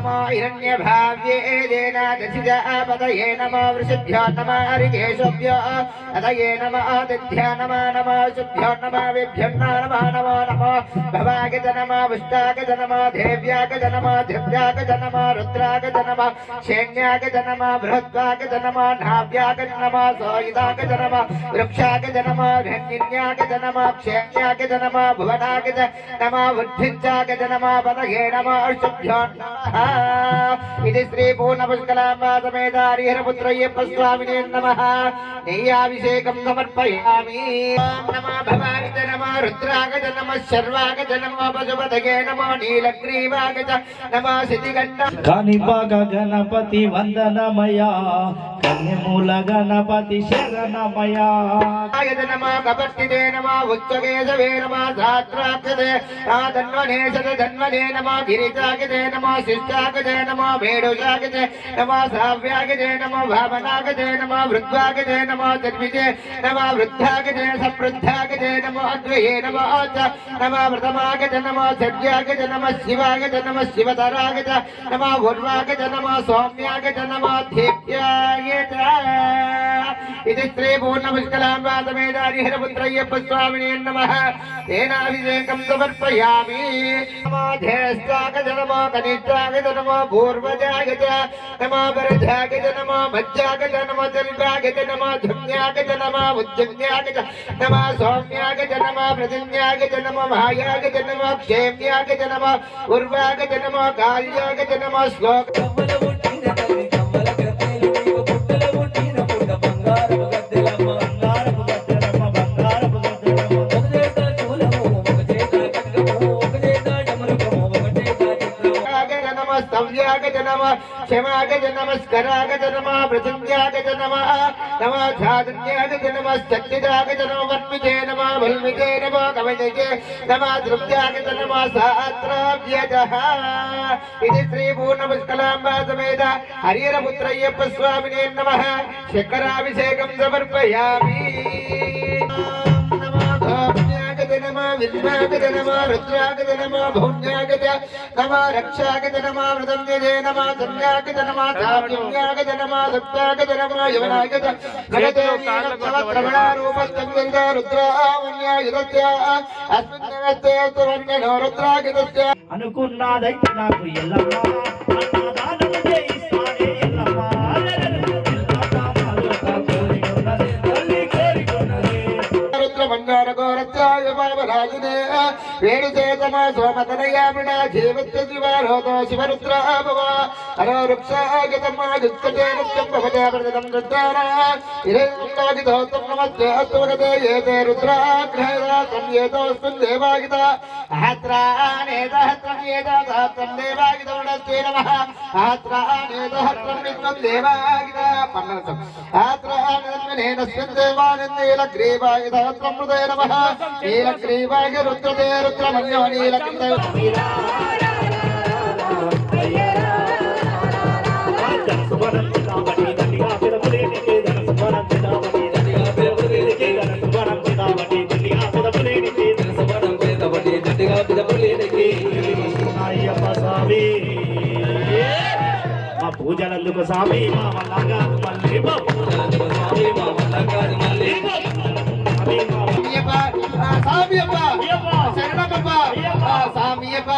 नमो हिरण्यभाव्ये देना दशिजापतये नमो वृषभ्यो नमो हरिकेशभ्यो अतये नमो आदित्या नमो नमो शुभ्यो नमो विभ्यो नमो नमो नमो भवागज नमो विष्टागज नमो देव्यागज नमो दिव्यागज नमो रुद्रागज नमो शैन्यागज नमो बृहद्वागज नमो नाव्यागज नमो सोयिदागज नमो वृक्षागज नमो धन्यन्यागज नमो क्षेम्यागज नमो भुवनागज नमो बुद्धिञ्चागज नमो पतये नमो शुभ्यो नमः इति श्री पूर्णपुष्कलाम्बा समेत हरिहरपुत्रय्यप्प स्वामिने नमः नैयाभिषेकं समर्पयामि ओम नमः भवाय नमः रुद्रागज नमः शर्वागज नमः पशुपतये नमः नीलग्रीवागज नमः सिद्धिगण्ड कानिपाक गणपति वंदनमया कन्यमूल गणपति शरणमया आयत नमः कपट्टिते नमः उच्चकेशवे नमः सहस्राक्षते धन्वने नमः गिरिजागते नमः शिष्टागते नमः भेडुजागते नमः साव्यागते नमः भावनागते नमः वृद्धागते नमः तद्विजे नमः वृद्धागते सप्रद्धागते नमः अद्वये नमः नमः व्रतमागते नमः सद्यागते नमः शिवागते नमः शिवतरागते नमः उर्वागते नमः सौम्यागते नमः देव्याय इति श्री पूर्णपुष्कलाम्बा समेत हरिहरपुत्रय्यप्प स्वामिने नमः तेनाभिषेकं समर्पयामि नमो ज्येष्ठागज नमो कनिष्ठागज नमो पूर्वजागज नमो वरजागज नमो मज्जागज नमो जल्पागज नमो धन्यागज नमो उज्जन्यागज नमो सौम्यागज नमो प्रतिज्ञागज नमो महायागज नमो क्षेम्यागज नमो उर्वागज नमो काल्यागज नमो श्लोक स्तव्यागज नमः क्षमागज नमस्करागज नमः प्रसंज्ञागज नमः नमः झादन्यागज नमः सच्चिदागज नमः वन्मिजे नमः वल्मिजे नमः कवचजे नमः द्रव्यागज नमः सहस्राभ्यजः इति श्री पूर्णपुष्कलाम्बा समेत हरिहरपुत्रय्यप्प स्वामिने नमः शक्कराभिषेकं समर्पयामि नमः विद्यागज नमः रुद्रागज नमः भौन्यागज नमः रक्षागज नमः मृदंगजे नमः धन्यागज नमः धाम्यागज नमः दत्तागज नमः यवनागज नगदेवीरक्षवत्रमणारूपस्तंगज रुद्रावन्यायुधस्य अस्मिन्नवस्ते सुवर्णनो रुद्रागजस्य అనుకున్నదైతే నాకు ఎల్లమ్మా అన్నదానం చేయిస్తానే ఎల్లమ్మా బంగారగోరత్యాయ బాబరాజునే వేడు చేతమా సోమతనయామిడా జీవత్య శివారోదో శివరుద్రాభవ హరో వృక్షాగతమా దుఃఖతే నిత్యం భవతే ప్రజలం రుద్రారా ఇరేందాదిదోత్తం నమస్తే అస్తువగతే ఏతే రుద్రాగ్రహరాత్రం ఏతోస్మిన్ దేవాగిత అహత్రానేదహత్రం ఏదాసహత్రం దేవాగితోడస్తే నమః అహత్రానేదహత్రం విష్ణుం దేవాగిత పన్నసం అహత్రానేదస్మిన్ దేవానందేలగ్రీవాగిత హృదయ నమః నీలగ్రీవాయ రుద్రదే రుద్రమన్యో నీలకంఠ మా పూజలందుకు స్వామి మా మల్లంగారు మళ్ళీ సామియప్ప శరణమప్ప సామియప్ప